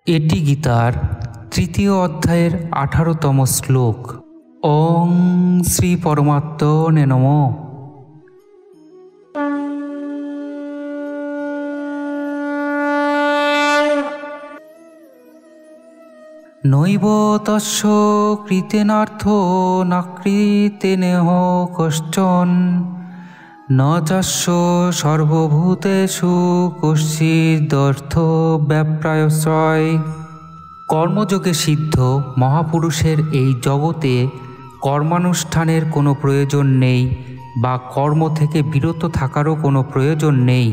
এটি গীতার তৃতীয় অধ্যায়ের 18তম শ্লোক। ওং শ্রী পরমাত্মনে নমঃ। নৈব তস্য কৃতেনার্থ নাকৃতেনেহ কশ্চন ন চাস্য সর্বভূতেষু কশ্চিদর্থ ব্যাপ্রায়শ্রয়। কর্মযোগে সিদ্ধ মহাপুরুষের এই জগতে কর্মানুষ্ঠানের কোনো প্রয়োজন নেই বা কর্ম থেকে বিরত থাকারও কোনো প্রয়োজন নেই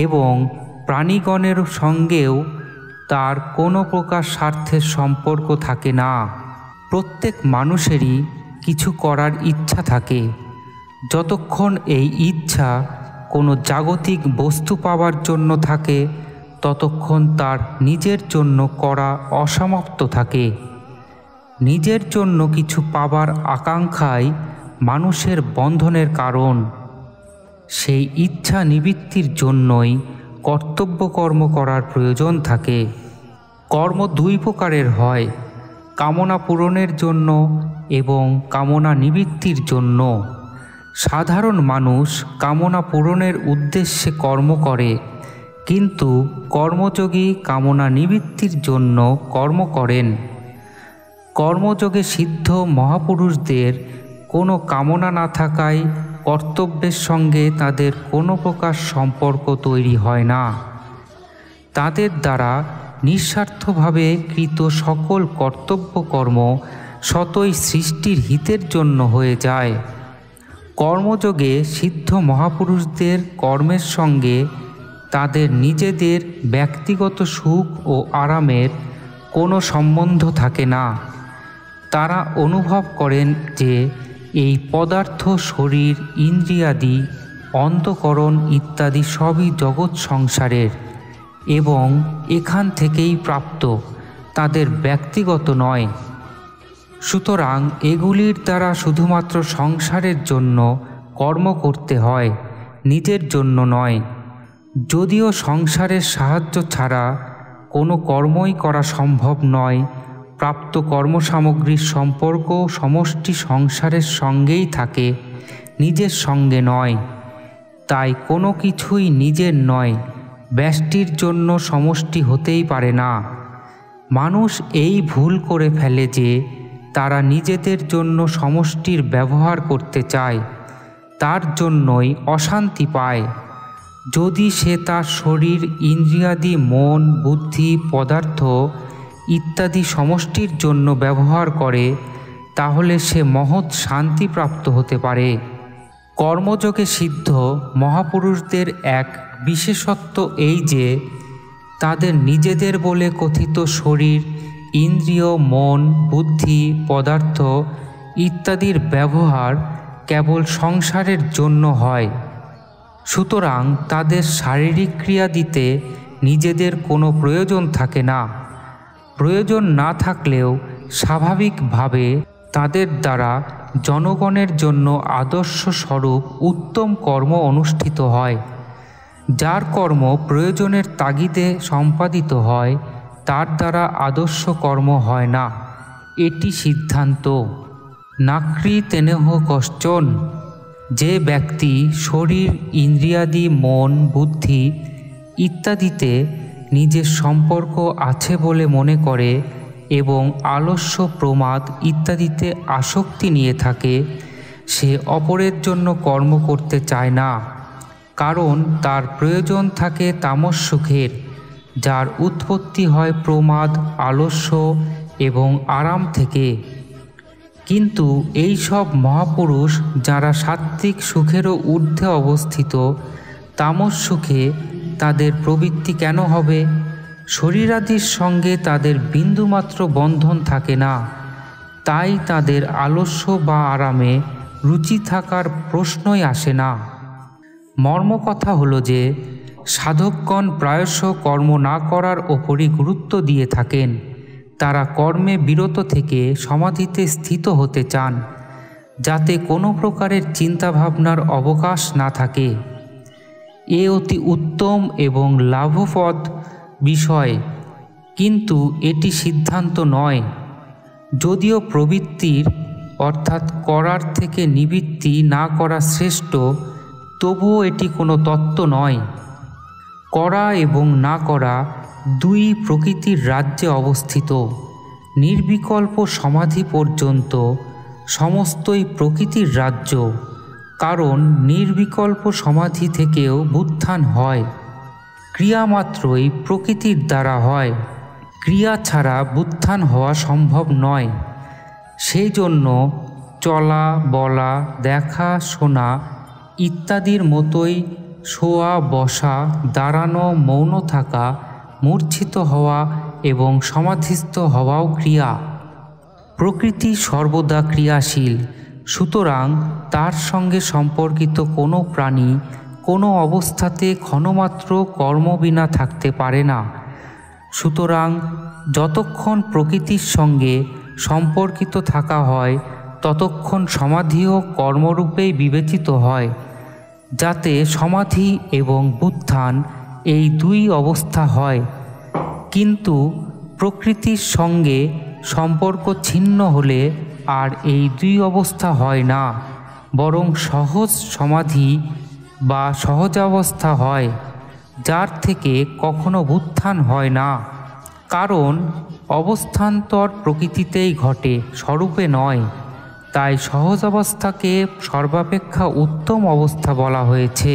এবং প্রাণীগণের সঙ্গেও তার কোনো প্রকার স্বার্থের সম্পর্ক থাকে না। প্রত্যেক মানুষেরই কিছু করার ইচ্ছা থাকে। যতক্ষণ এই ইচ্ছা কোনো জাগতিক বস্তু পাওয়ার জন্য থাকে ততক্ষণ তার নিজের জন্য করা অসমাপ্ত থাকে। নিজের জন্য কিছু পাবার আকাঙ্ক্ষাই মানুষের বন্ধনের কারণ। সেই ইচ্ছা নিবৃত্তির জন্যই কর্তব্য কর্ম করার প্রয়োজন থাকে। কর্ম দুই প্রকারের হয়, কামনা পূরণের জন্য এবং কামনা নিবৃত্তির জন্য। সাধারণ মানুষ কামনা পূরণের উদ্দেশ্যে কর্ম করে, কিন্তু কর্মযোগী কামনা নিবৃত্তির জন্য কর্ম করেন। কর্মযোগে সিদ্ধ মহাপুরুষদের কোনো কামনা না থাকায় কর্তব্যের সঙ্গে তাদের কোনো প্রকার সম্পর্ক তৈরি হয় না। তাদের দ্বারা নিঃস্বার্থভাবে কৃত সকল কর্তব্য কর্ম স্বতই সৃষ্টির হিতের জন্য হয়ে যায়। কর্মযোগে সিদ্ধ মহাপুরুষদের কর্মের সঙ্গে তাদের নিজেদের ব্যক্তিগত সুখ ও আরামের কোনো সম্বন্ধ থাকে না। তারা অনুভব করেন যে এই পদার্থ, শরীর, ইন্দ্রিয়াদি, অন্তঃকরণ ইত্যাদি সবই জগৎ সংসারের এবং এখান থেকেই প্রাপ্ত, তাদের ব্যক্তিগত নয়। সুতরাং এগুলির দ্বারা শুধুমাত্র সংসারের জন্য কর্ম করতে হয়, নিজের জন্য নয়। যদিও সংসারের সাহায্য ছাড়া কোনো কর্মই করা সম্ভব নয়, প্রাপ্ত কর্মসামগ্রীর সম্পর্ক সমষ্টি সংসারের সঙ্গেই থাকে, নিজের সঙ্গে নয়। তাই কোনো কিছুই নিজের নয়, ব্যষ্টির জন্য সমষ্টি হতেই পারে না। মানুষ এই ভুল করে ফেলে যে তারা নিজেদের জন্য সমষ্টির ব্যবহার করতে চায়, তার জন্যই অশান্তি পায়। যদি সে তার শরীর, ইন্দ্রিয়াদি, মন, বুদ্ধি, পদার্থ ইত্যাদি সমষ্টির জন্য ব্যবহার করে, তাহলে সে মহৎ শান্তিপ্রাপ্ত হতে পারে। কর্মযোগে সিদ্ধ মহাপুরুষদের এক বিশেষত্ব এই যে তাদের নিজেদের বলে কথিত শরীর, ইন্দ্রিয়, মন, বুদ্ধি, পদার্থ ইত্যাদির ব্যবহার কেবল সংসারের জন্য হয়। সুতরাং তাদের শারীরিক ক্রিয়া দিতে নিজেদের কোনো প্রয়োজন থাকে না। প্রয়োজন না থাকলেও স্বাভাবিকভাবে তাদের দ্বারা জনগণের জন্য আদর্শ স্বরূপ উত্তম কর্ম অনুষ্ঠিত হয়। যার কর্ম প্রয়োজনের তাগিদে সম্পাদিত হয় তার দ্বারা আদর্শ কর্ম হয় না, এটি সিদ্ধান্ত। নাকৃতেনেহ কশ্চন। যে ব্যক্তি শরীর, ইন্দ্রিয়াদি, মন, বুদ্ধি ইত্যাদিতে নিজের সম্পর্ক আছে বলে মনে করে এবং আলস্য, প্রমাদ ইত্যাদিতে আসক্তি নিয়ে থাকে, সে অপরের জন্য কর্ম করতে চায় না, কারণ তার প্রয়োজন থাকে তামস সুখের, যার উৎপত্তি হয় প্রমাদ, আলস্য এবং আরাম থেকে। কিন্তু এই সব মহাপুরুষ যারা সাত্ত্বিক সুখেরও ঊর্ধ্বে অবস্থিত, তামস সুখে তাদের প্রবৃত্তি কেন হবে? শরীরাদির সঙ্গে তাদের বিন্দুমাত্র বন্ধন থাকে না, তাই তাদের আলস্য বা আরামে রুচি থাকার প্রশ্নই আসে না। মর্মকথা হলো যে সাধকগণ প্রায়শ কর্ম না করার ওপরই গুরুত্ব দিয়ে থাকেন। তারা কর্মে বিরত থেকে সমাধিতে স্থিত হতে চান, যাতে কোনো প্রকারের চিন্তাভাবনার অবকাশ না থাকে। এ অতি উত্তম এবং লাভপ্রদ বিষয়, কিন্তু এটি সিদ্ধান্ত নয়। যদিও প্রবৃত্তির অর্থাৎ করার থেকে নিবৃত্তি না করা শ্রেষ্ঠ, তবুও এটি কোনো তত্ত্ব নয়। করা এবং না করা দুই প্রকৃতির রাজ্যে অবস্থিত। নির্বিকল্প সমাধি পর্যন্ত সমস্তই প্রকৃতির রাজ্য, কারণ নির্বিকল্প সমাধি থেকেও বুত্থান হয়। ক্রিয়া মাত্রই প্রকৃতির দ্বারা হয়, ক্রিয়া ছাড়া বুত্থান হওয়া সম্ভব নয়। সেই জন্য চলা, বলা, দেখা, শোনা ইত্যাদির মতোই শোয়া, বসা, দাঁড়ানো, মৌন থাকা, মূর্ছিত হওয়া এবং সমাধিস্থ হওয়াও ক্রিয়া। প্রকৃতি সর্বদা ক্রিয়াশীল, সুতরাং তার সঙ্গে সম্পর্কিত কোনো প্রাণী কোনো অবস্থাতে ক্ষণমাত্র কর্ম বিনা থাকতে পারে না। সুতরাং যতক্ষণ প্রকৃতির সঙ্গে সম্পর্কিত থাকা হয় ততক্ষণ সমাধিও কর্মরূপেই বিবেচিত হয়, যাতে সমাধি এবং বুত্থান এই দুই অবস্থা হয়। কিন্তু প্রকৃতির সঙ্গে সম্পর্ক ছিন্ন হলে আর এই দুই অবস্থা হয় না, বরং সহজ সমাধি বা সহজাবস্থা হয়, যার থেকে কখনো বুত্থান হয় না। কারণ অবস্থান্তর প্রকৃতিতেই ঘটে, স্বরূপে নয়। তাই সহজ অবস্থাকে সর্বাপেক্ষা উত্তম অবস্থা বলা হয়েছে।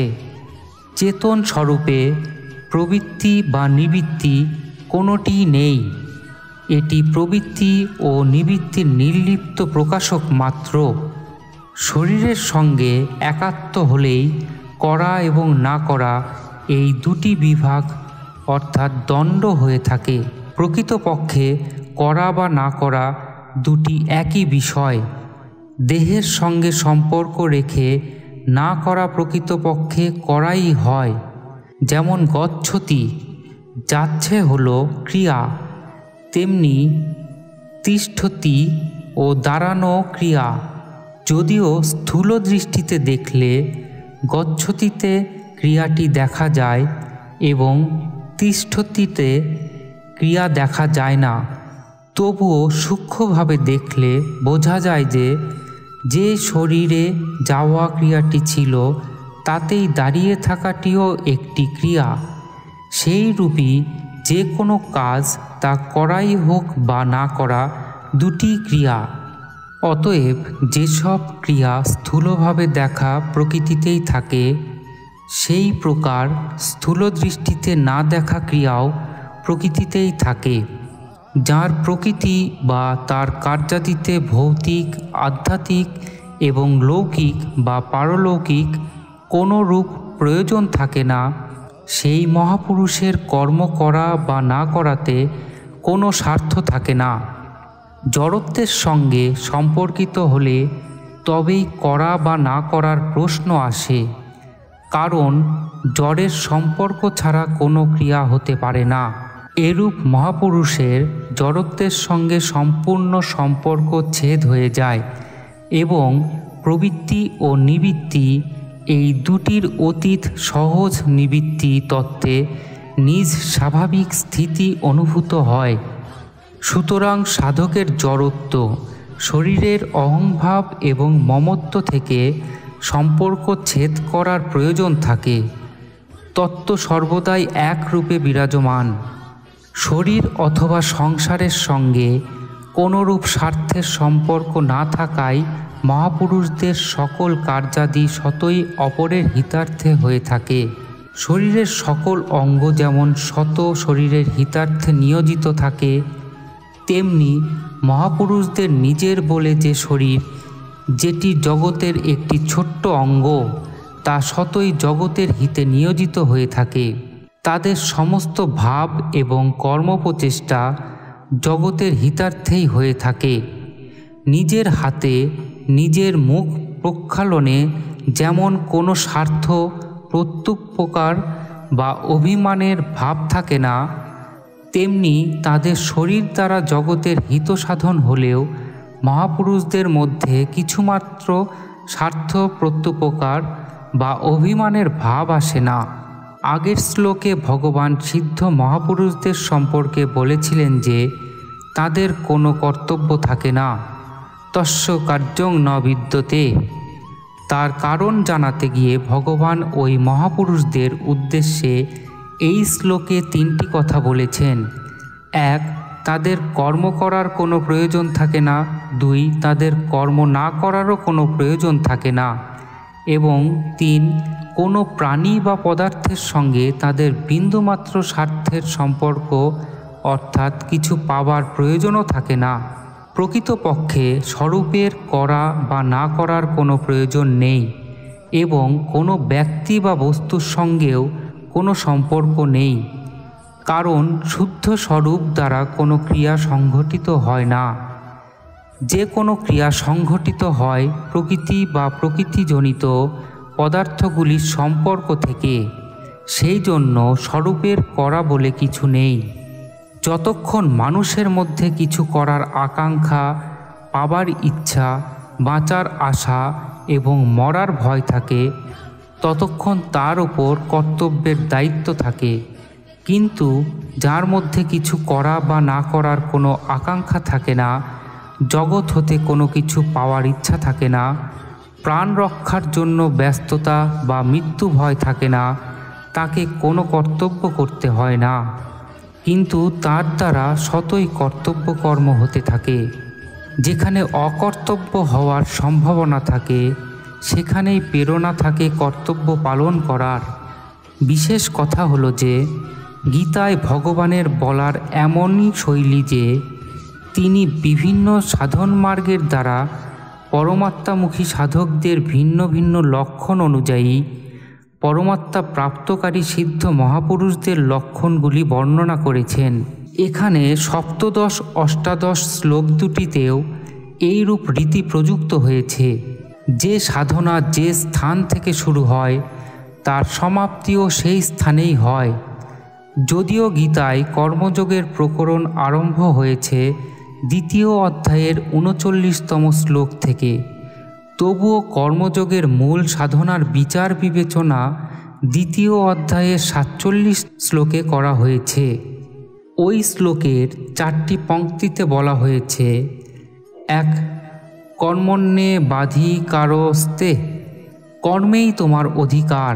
চেতন স্বরূপে প্রবৃত্তি বা নিবৃত্তি কোনোটিই নেই। এটি প্রবৃত্তি ও নিবৃত্তির নির্লিপ্ত প্রকাশক মাত্র। শরীরের সঙ্গে একাত্ম হলেই করা এবং না করা এই দুটি বিভাগ অর্থাৎ দণ্ড হয়ে থাকে। প্রকৃতপক্ষে করা বা না করা দুটি একই বিষয়। দেহের সঙ্গে সম্পর্ক রেখে না করা প্রকৃতপক্ষে করাই হয়। যেমন গচ্ছতি, যাচ্ছে হলো ক্রিয়া, তেমনি তিষ্ঠতি ও দাঁড়ানো ক্রিয়া। যদিও স্থূল দৃষ্টিতে দেখলে গচ্ছতিতে ক্রিয়াটি দেখা যায় এবং তিষ্ঠতিতে ক্রিয়া দেখা যায় না, তবুও সূক্ষ্মভাবে দেখলে বোঝা যায় যে শরীরে যাওয়া ক্রিয়াটি ছিল তাতেই দাঁড়িয়ে থাকাটিও একটি ক্রিয়া। সেই রূপই যে কোনো কাজ তা করাই হোক বা না করা দুটি ক্রিয়া। অতএব যেসব ক্রিয়া স্থূলভাবে দেখা প্রকৃতিতেই থাকে, সেই প্রকার স্থূল দৃষ্টিতে না দেখা ক্রিয়াও প্রকৃতিতেই থাকে। যার প্রকৃতি বা তার কার্যাদিতে ভৌতিক, আধ্যাত্মিক এবং লৌকিক বা পারলৌকিক কোনো রূপ প্রয়োজন থাকে না, সেই মহাপুরুষের কর্ম করা বা না করাতে কোনো স্বার্থ থাকে না। জড়ত্বের সঙ্গে সম্পর্কিত হলে তবেই করা বা না করার প্রশ্ন আসে, কারণ জড়ের সম্পর্ক ছাড়া কোনো ক্রিয়া হতে পারে না। এরূপ মহাপুরুষের জড়ত্বের সঙ্গে সম্পূর্ণ সম্পর্ক ছেদ হয়ে যায় এবং প্রবৃত্তি ও নিবৃত্তি এই দুটির অতীত সহজ নিবৃত্তি তত্ত্বে নিজ স্বাভাবিক স্থিতি অনুভূত হয়। সুতরাং সাধকের জড়ত্ব, শরীরের অহংভাব এবং মমত্ব থেকে সম্পর্ক ছেদ করার প্রয়োজন থাকে। তত্ত্ব সর্বদাই এক রূপে বিরাজমান। শরীর অথবা সংসারের সঙ্গে কোনরূপ স্বার্থের সম্পর্ক না থাকায় মহাপুরুষদের সকল কার্যাদি স্বতই অপরের হিতার্থে হয়ে থাকে। শরীরের সকল অঙ্গ যেমন শত শরীরের হিতার্থে নিয়োজিত থাকে, তেমনি মহাপুরুষদের নিজের বলে যে শরীর, যেটি জগতের একটি ছোট্ট অঙ্গ, তা স্বতই জগতের হিতে নিয়োজিত হয়ে থাকে। তাদের সমস্ত ভাব এবং কর্মপ্রচেষ্টা জগতের হিতার্থেই হয়ে থাকে। নিজের হাতে নিজের মুখ প্রক্ষালনে যেমন কোনো স্বার্থ, প্রত্যুপকার বা অভিমানের ভাব থাকে না, তেমনি তাদের শরীর দ্বারা জগতের হিত সাধন হলেও মহাপুরুষদের মধ্যে কিছুমাত্র স্বার্থ, প্রত্যুপকার বা অভিমানের ভাব আসে না। আগের শ্লোকে ভগবান সিদ্ধ মহাপুরুষদের সম্পর্কে বলেছিলেন যে তাদের কোনো কর্তব্য থাকে না, তস্য কার্যং ন বিদ্যতে। তার কারণ জানাতে গিয়ে ভগবান ওই মহাপুরুষদের উদ্দেশ্যে এই শ্লোকে 3টি কথা বলেছেন। 1, তাদের কর্ম করার কোনো প্রয়োজন থাকে না। 2, তাদের কর্ম না করারও কোনো প্রয়োজন থাকে না। এবং 3, কোনো প্রাণী বা পদার্থের সঙ্গে তাদের বিন্দুমাত্র স্বার্থের সম্পর্ক অর্থাৎ কিছু পাবার প্রয়োজনও থাকে না। প্রকৃতপক্ষে স্বরূপের করা বা না করার কোনো প্রয়োজন নেই এবং কোনো ব্যক্তি বা বস্তুর সঙ্গেও কোনো সম্পর্ক নেই, কারণ শুদ্ধ স্বরূপ দ্বারা কোনো ক্রিয়া সংঘটিত হয় না। যে কোনো ক্রিয়া সংঘটিত হয় প্রকৃতি বা প্রকৃতিজনিত পদার্থগুলির সম্পর্ক থেকে, সেই জন্য স্বরূপের করা বলে কিছু নেই। যতক্ষণ মানুষের মধ্যে কিছু করার আকাঙ্ক্ষা, পাবার ইচ্ছা, বাঁচার আশা এবং মরার ভয় থাকে, ততক্ষণ তার ওপর কর্তব্যের দায়িত্ব থাকে। কিন্তু যার মধ্যে কিছু করা বা না করার কোনো আকাঙ্ক্ষা থাকে না, জগৎ হতে কোনো কিছু পাওয়ার ইচ্ছা থাকে না, প্রাণ রক্ষার জন্য ব্যস্ততা বা মৃত্যু ভয় থাকে না, তাকে কোনো কর্তব্য করতে হয় না, কিন্তু তার দ্বারা শতই কর্তব্য কর্ম হতে থাকে। যেখানে অকর্তব্য হওয়ার সম্ভাবনা থাকে সেখানেই প্রেরণা থাকে কর্তব্য পালন করার। বিশেষ কথা হলো যে গীতায় ভগবানের বলার এমনই শৈলী যে তিনি বিভিন্ন সাধন মার্গের দ্বারা পরমাত্মামুখী সাধকদের ভিন্ন ভিন্ন লক্ষণ অনুযায়ী পরমাত্মা প্রাপ্তকারী সিদ্ধ মহাপুরুষদের লক্ষণগুলি বর্ণনা করেছেন। এখানে সপ্তদশ অষ্টাদশ শ্লোক দুটিতেও এইরূপ রীতি প্রযুক্ত হয়েছে। যে সাধনা যে স্থান থেকে শুরু হয় তার সমাপ্তিও সেই স্থানেই হয়। যদিও গীতায় কর্মযোগের প্রকরণ আরম্ভ হয়েছে 2য় অধ্যায়ের 39তম শ্লোক থেকে, তবুও কর্মযোগের মূল সাধনার বিচার বিবেচনা 2য় অধ্যায়ের 47 শ্লোকে করা হয়েছে। ওই শ্লোকের 4টি পংক্তিতে বলা হয়েছে: 1, কর্মণ্যে বাধিকারস্তে, কর্মেই তোমার অধিকার।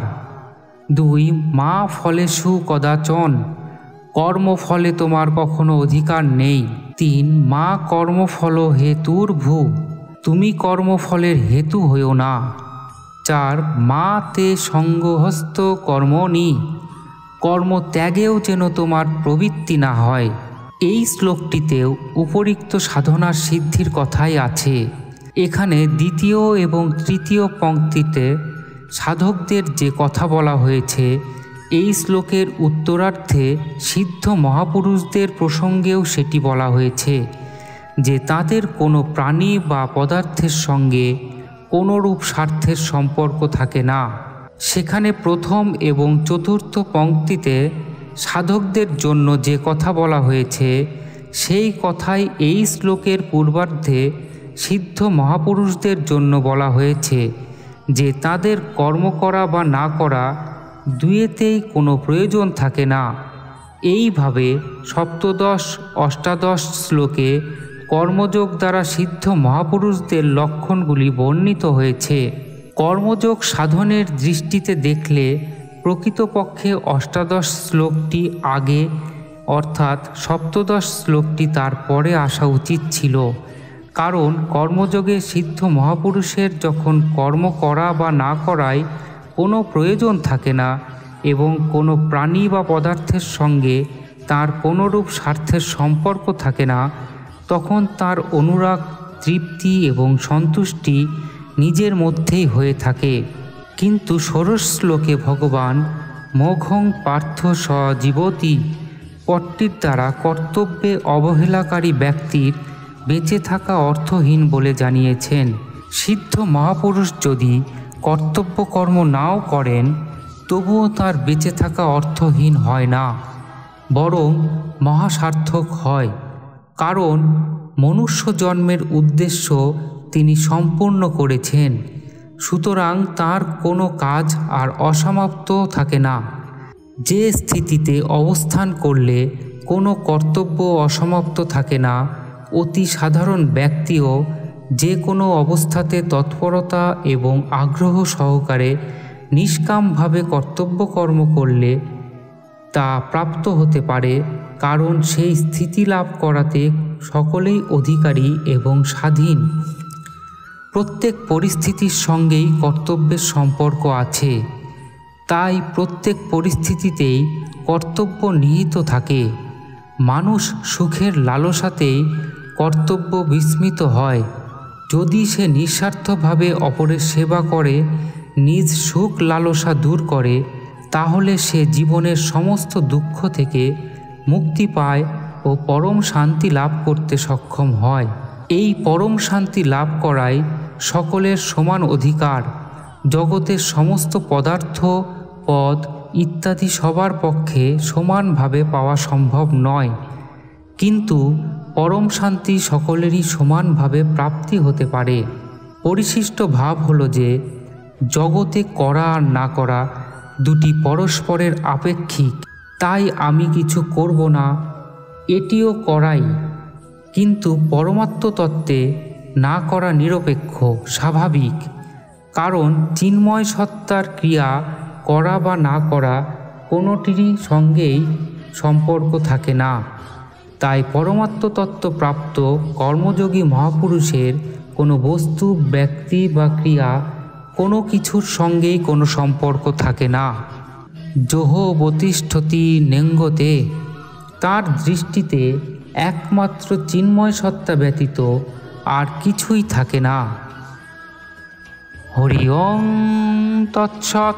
2, মা ফলেষু কদাচন, কর্মফলে তোমার কখনো অধিকার নেই। 3, মা কর্মফল হেতুর্ভূ, তুমি কর্মফলের হেতু হইও না। 4, মা তে সঙ্গহস্ত কর্মণি, কর্ম ত্যাগেও যেন তোমার প্রবৃত্তি না হয়। এই শ্লোকটিতেও উপরিক্ত সাধনার সিদ্ধির কথাই আছে। এখানে 2য় এবং 3য় পংক্তিতে সাধকদের যে কথা বলা হয়েছে, এই শ্লোকের উত্তরার্ধে সিদ্ধ মহাপুরুষদের প্রসঙ্গেও সেটি বলা হয়েছে যে তাদের কোনো প্রাণী বা পদার্থের সঙ্গে কোনোরূপ স্বার্থের সম্পর্ক থাকে না। সেখানে প্রথম এবং চতুর্থ পংক্তিতে সাধকদের জন্য যে কথা বলা হয়েছে সেই কথাই এই শ্লোকের পূর্বার্ধে সিদ্ধ মহাপুরুষদের জন্য বলা হয়েছে যে তাদের কর্ম করা বা না করা দুয়েতেই কোনো প্রয়োজন থাকে না। এইভাবে সপ্তদশ অষ্টাদশ শ্লোকে কর্মযোগ দ্বারা সিদ্ধ মহাপুরুষদের লক্ষণগুলি বর্ণিত হয়েছে। কর্মযোগ সাধনের দৃষ্টিতে দেখলে প্রকৃতপক্ষে অষ্টাদশ শ্লোকটি আগে অর্থাৎ সপ্তদশ শ্লোকটি তার পরে আসা উচিত ছিল, কারণ কর্মযোগে সিদ্ধ মহাপুরুষের যখন কর্ম করা বা না করায় কোনো প্রয়োজন থাকে না এবং কোনো প্রাণী বা পদার্থের সঙ্গে তার কোনোরূপ স্বার্থের সম্পর্ক থাকে না, তখন তার অনুরাগ, তৃপ্তি এবং সন্তুষ্টি নিজের মধ্যেই হয়ে থাকে। কিন্তু ষোড়শ শ্লোকে ভগবান মোঘং পার্থ স জীবতি পট্টির দ্বারা কর্তব্যে অবহেলাকারী ব্যক্তির বেঁচে থাকা অর্থহীন বলে জানিয়েছেন। সিদ্ধ মহাপুরুষ যদি কর্তব্য কর্ম নাও করেন তবুও তার বেঁচে থাকা অর্থহীন হয় না, বরং মহাসার্থক হয়, কারণ মনুষ্য জন্মের উদ্দেশ্য তিনি সম্পূর্ণ করেছেন। সুতরাং তার কোনো কাজ আর অসমাপ্ত থাকে না। যে স্থিতিতে অবস্থান করলে কোনো কর্তব্য অসমাপ্ত থাকে না, অতি সাধারণ ব্যক্তিও যে কোনো অবস্থাতে তৎপরতা এবং আগ্রহ সহকারে নিষ্কামভাবে কর্তব্যকর্ম করলে তা প্রাপ্ত হতে পারে, কারণ সেই স্থিতি লাভ করাতে সকলেই অধিকারী এবং স্বাধীন। প্রত্যেক পরিস্থিতির সঙ্গেই কর্তব্যের সম্পর্ক আছে, তাই প্রত্যেক পরিস্থিতিতেই কর্তব্য নিহিত থাকে। মানুষ সুখের লালসাতেই কর্তব্য বিস্মৃত হয়। যদি সে নিঃস্বার্থভাবে অপরের সেবা করে, নিজ সুখ লালসা দূর করে, তাহলে সে জীবনের সমস্ত দুঃখ থেকে মুক্তি পায় ও পরম শান্তি লাভ করতে সক্ষম হয়। এই পরম শান্তি লাভ করাই সকলের সমান অধিকার। জগতের সমস্ত পদার্থ, পদ ইত্যাদি সবার পক্ষে সমানভাবে পাওয়া সম্ভব নয়, কিন্তু পরম শান্তি সকলেরই সমানভাবে প্রাপ্তি হতে পারে। পরিশিষ্ট ভাব হলো যে জগতে করা আর না করা দুটি পরস্পরের আপেক্ষিক। তাই আমি কিছু করব না, এটিও করাই, কিন্তু পরমাত্ম তত্ত্বে না করা নিরপেক্ষ, স্বাভাবিক। কারণ চিন্ময় সত্তার ক্রিয়া করা বা না করা কোনোটিরই সঙ্গেই সম্পর্ক থাকে না। তাই পরমাত্ম তত্ত্ব প্রাপ্ত কর্মযোগী মহাপুরুষের কোনো বস্তু, ব্যক্তি বা ক্রিয়া কোনো কিছুর সঙ্গেই কোনো সম্পর্ক থাকে না। যোহ বতিষ্ঠতি নেঙ্গতে, তার দৃষ্টিতে একমাত্র চিন্ময় সত্তা ব্যতীত আর কিছুই থাকে না। হরি ওং তৎসৎ।